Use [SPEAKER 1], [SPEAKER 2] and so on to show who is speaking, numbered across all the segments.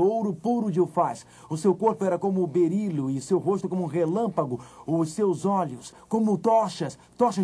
[SPEAKER 1] ouro puro de Ufaz. O seu corpo era como berilo e seu rosto como um relâmpago. Os seus olhos como tochas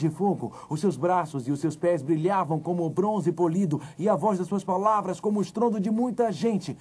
[SPEAKER 1] de fogo. Os seus braços e os seus pés brilhavam como bronze polido e a voz das suas palavras como o estrondo de muita gente.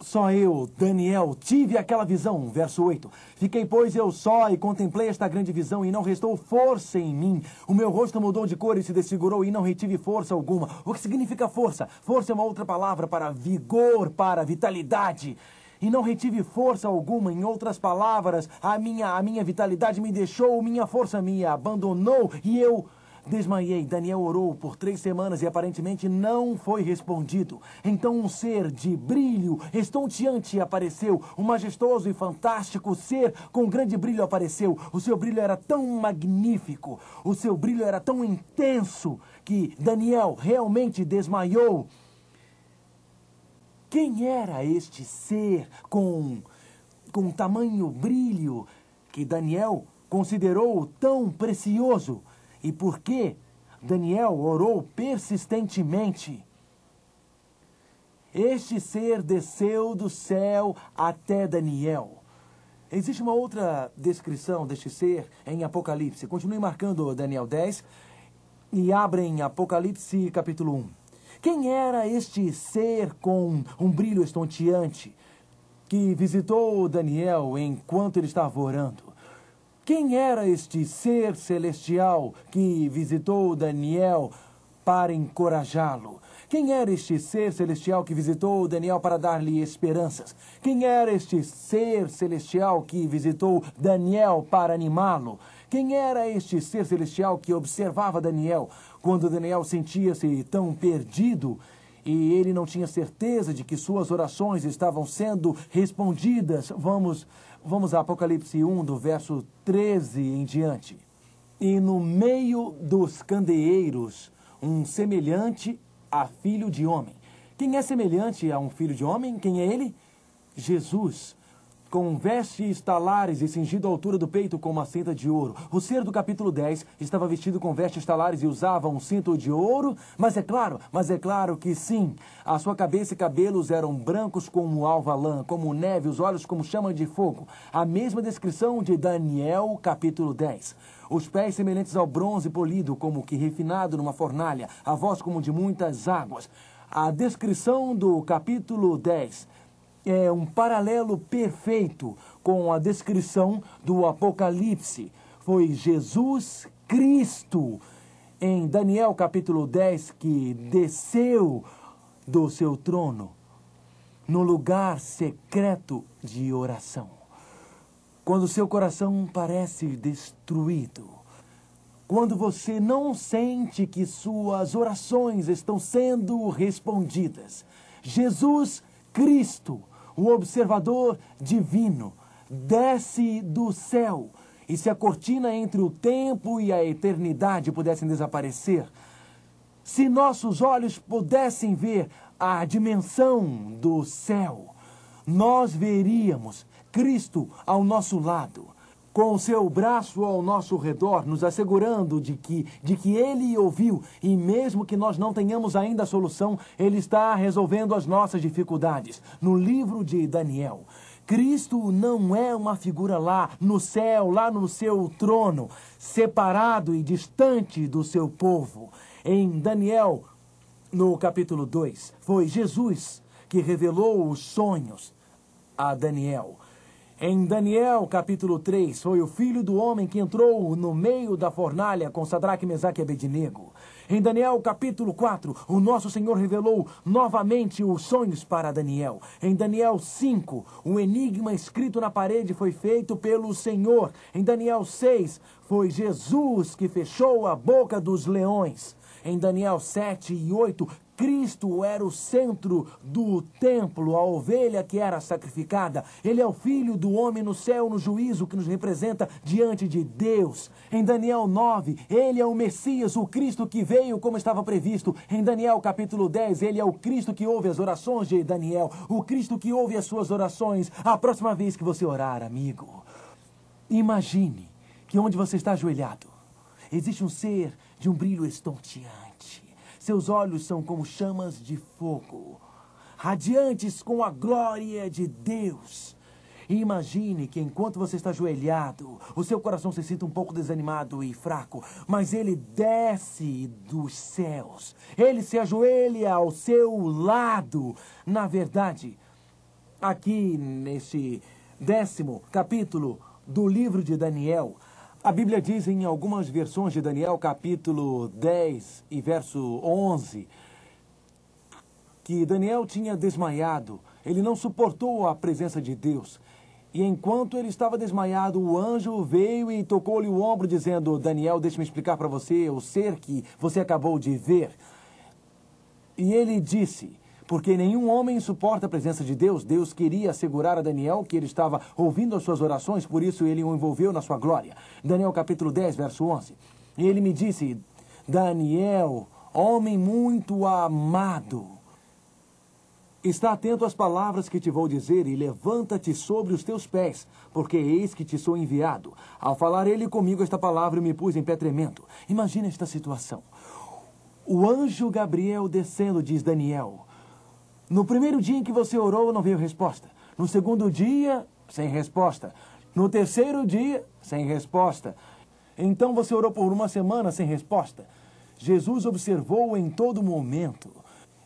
[SPEAKER 1] Só eu, Daniel, tive aquela visão. Verso 8. Fiquei, pois, eu só e contemplei esta grande visão e não restou força em mim. O meu rosto mudou de cor e se desfigurou e não retive força alguma. O que significa força? Força é uma outra palavra para vigor, para vitalidade. E não retive força alguma. Em outras palavras, a minha vitalidade me deixou, minha força me abandonou e eu desmaiei. Daniel orou por 3 semanas e aparentemente não foi respondido. Então um ser de brilho estonteante apareceu. Um majestoso e fantástico ser com grande brilho apareceu. O seu brilho era tão magnífico, o seu brilho era tão intenso que Daniel realmente desmaiou. Quem era este ser com tamanho brilho que Daniel considerou tão precioso? E por que Daniel orou persistentemente? Este ser desceu do céu até Daniel. Existe uma outra descrição deste ser em Apocalipse. Continue marcando Daniel 10 e abrem Apocalipse capítulo 1. Quem era este ser com um brilho estonteante que visitou Daniel enquanto ele estava orando? Quem era este ser celestial que visitou Daniel para encorajá-lo? Quem era este ser celestial que visitou Daniel para dar-lhe esperanças? Quem era este ser celestial que visitou Daniel para animá-lo? Quem era este ser celestial que observava Daniel quando Daniel sentia-se tão perdido e ele não tinha certeza de que suas orações estavam sendo respondidas? Vamos a Apocalipse 1, do verso 13 em diante. E no meio dos candeeiros, um semelhante a filho de homem. Quem é semelhante a um filho de homem? Quem é ele? Jesus, com vestes talares e cingido à altura do peito com uma cinta de ouro. O ser do capítulo 10 estava vestido com vestes talares e usava um cinto de ouro, mas é claro que sim. A sua cabeça e cabelos eram brancos como alva lã, como neve, os olhos como chama de fogo. A mesma descrição de Daniel, capítulo 10. Os pés semelhantes ao bronze polido, como que refinado numa fornalha, a voz como de muitas águas. A descrição do capítulo 10 é um paralelo perfeito com a descrição do Apocalipse. Foi Jesus Cristo, em Daniel capítulo 10, que desceu do seu trono no lugar secreto de oração. Quando seu coração parece destruído, quando você não sente que suas orações estão sendo respondidas, Jesus Cristo, o observador divino, desce do céu. E se a cortina entre o tempo e a eternidade pudessem desaparecer, se nossos olhos pudessem ver a dimensão do céu, nós veríamos Cristo ao nosso lado, com o seu braço ao nosso redor, nos assegurando de que Ele ouviu, e mesmo que nós não tenhamos ainda a solução, Ele está resolvendo as nossas dificuldades. No livro de Daniel, Cristo não é uma figura lá no céu, lá no seu trono, separado e distante do seu povo. Em Daniel, no capítulo 2, foi Jesus que revelou os sonhos a Daniel. Em Daniel, capítulo 3, foi o filho do homem que entrou no meio da fornalha com Sadraque, Mesaque e Abednego. Em Daniel, capítulo 4, o nosso Senhor revelou novamente os sonhos para Daniel. Em Daniel 5, o enigma escrito na parede foi feito pelo Senhor. Em Daniel 6, foi Jesus que fechou a boca dos leões. Em Daniel 7 e 8, Cristo era o centro do templo, a ovelha que era sacrificada. Ele é o Filho do homem no céu, no juízo, que nos representa diante de Deus. Em Daniel 9, ele é o Messias, o Cristo que veio como estava previsto. Em Daniel capítulo 10, ele é o Cristo que ouve as orações de Daniel, o Cristo que ouve as suas orações. A próxima vez que você orar, amigo, imagine que onde você está ajoelhado, existe um ser de um brilho estonteante. Seus olhos são como chamas de fogo. radiantes com a glória de Deus. E imagine que enquanto você está ajoelhado, o seu coração se sinta um pouco desanimado e fraco, mas ele desce dos céus. Ele se ajoelha ao seu lado. Na verdade, aqui neste 10º capítulo do livro de Daniel, a Bíblia diz em algumas versões de Daniel, capítulo 10 e verso 11, que Daniel tinha desmaiado. Ele não suportou a presença de Deus. E enquanto ele estava desmaiado, o anjo veio e tocou-lhe o ombro, dizendo: Daniel, deixe-me explicar para você o ser que você acabou de ver. E ele disse: porque nenhum homem suporta a presença de Deus. Deus queria assegurar a Daniel que ele estava ouvindo as suas orações, por isso ele o envolveu na sua glória. Daniel capítulo 10, verso 11. E ele me disse: Daniel, homem muito amado, está atento às palavras que te vou dizer e levanta-te sobre os teus pés, porque eis que te sou enviado. Ao falar ele comigo esta palavra, eu me pus em pé tremendo. Imagina esta situação. O anjo Gabriel descendo, diz Daniel: no primeiro dia em que você orou, não veio resposta. No segundo dia, sem resposta. No terceiro dia, sem resposta. Então você orou por uma semana sem resposta. Jesus observou em todo momento.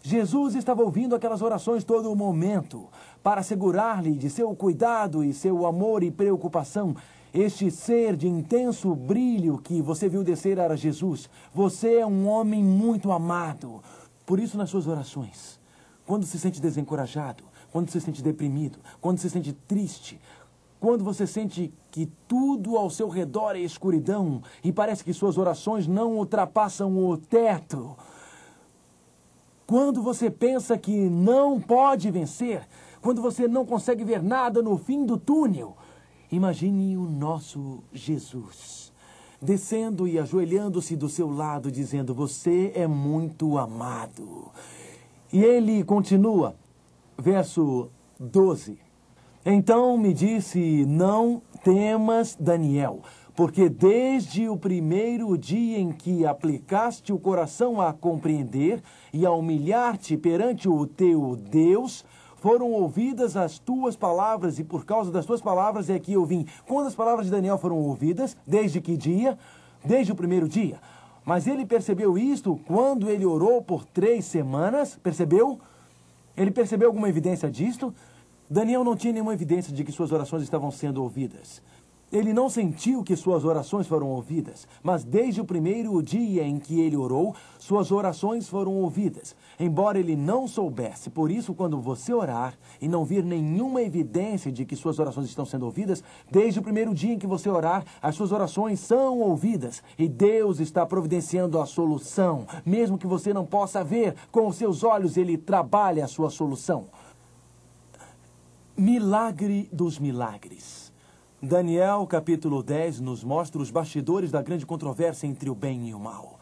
[SPEAKER 1] Jesus estava ouvindo aquelas orações todo o momento, para assegurar-lhe de seu cuidado e seu amor e preocupação. Este ser de intenso brilho que você viu descer era Jesus. Você é um homem muito amado. Por isso, nas suas orações, quando se sente desencorajado, quando se sente deprimido, quando se sente triste, quando você sente que tudo ao seu redor é escuridão e parece que suas orações não ultrapassam o teto, quando você pensa que não pode vencer, quando você não consegue ver nada no fim do túnel, imagine o nosso Jesus descendo e ajoelhando-se do seu lado, dizendo: você é muito amado. E ele continua, verso 12. Então me disse: não temas, Daniel, porque desde o primeiro dia em que aplicaste o coração a compreender e a humilhar-te perante o teu Deus, foram ouvidas as tuas palavras, e por causa das tuas palavras é que eu vim. Quando as palavras de Daniel foram ouvidas? Desde que dia? Desde o primeiro dia. Mas ele percebeu isto quando ele orou por 3 semanas. Percebeu? Ele percebeu alguma evidência disto? Daniel não tinha nenhuma evidência de que suas orações estavam sendo ouvidas. Ele não sentiu que suas orações foram ouvidas, mas desde o primeiro dia em que ele orou, suas orações foram ouvidas, embora ele não soubesse. Por isso, quando você orar e não vir nenhuma evidência de que suas orações estão sendo ouvidas, desde o primeiro dia em que você orar, as suas orações são ouvidas e Deus está providenciando a solução. Mesmo que você não possa ver com os seus olhos, Ele trabalha a sua solução. Milagre dos milagres. Daniel, capítulo 10, nos mostra os bastidores da grande controvérsia entre o bem e o mal.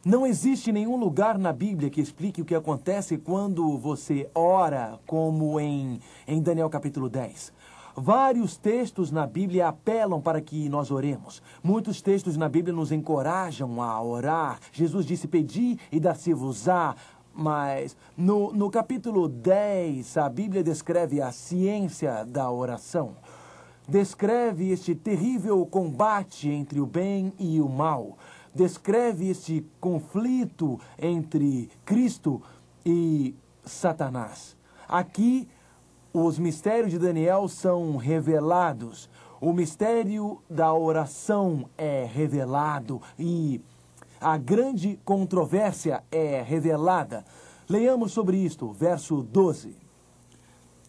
[SPEAKER 1] Não existe nenhum lugar na Bíblia que explique o que acontece quando você ora, como em Daniel, capítulo 10. Vários textos na Bíblia apelam para que nós oremos. Muitos textos na Bíblia nos encorajam a orar. Jesus disse: pedi e dar-se-vos-á. Mas no capítulo 10, a Bíblia descreve a ciência da oração. Descreve este terrível combate entre o bem e o mal. Descreve este conflito entre Cristo e Satanás. Aqui, os mistérios de Daniel são revelados. O mistério da oração é revelado e a grande controvérsia é revelada. Leiamos sobre isto, verso 12.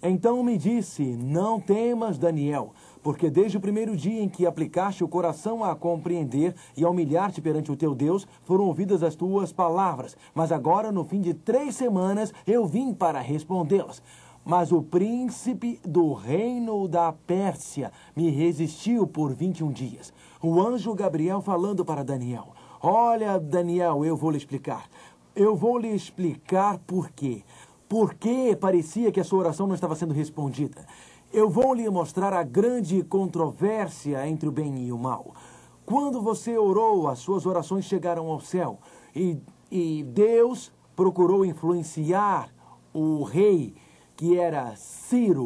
[SPEAKER 1] Então me disse: não temas, Daniel, porque desde o primeiro dia em que aplicaste o coração a compreender e a humilhar-te perante o teu Deus, foram ouvidas as tuas palavras. Mas agora, no fim de 3 semanas, eu vim para respondê-las. Mas o príncipe do reino da Pérsia me resistiu por 21 dias. O anjo Gabriel falando para Daniel: olha, Daniel, eu vou lhe explicar. Eu vou lhe explicar por quê. Porque parecia que a sua oração não estava sendo respondida. Eu vou lhe mostrar a grande controvérsia entre o bem e o mal. Quando você orou, as suas orações chegaram ao céu. E Deus procurou influenciar o rei, que era Ciro,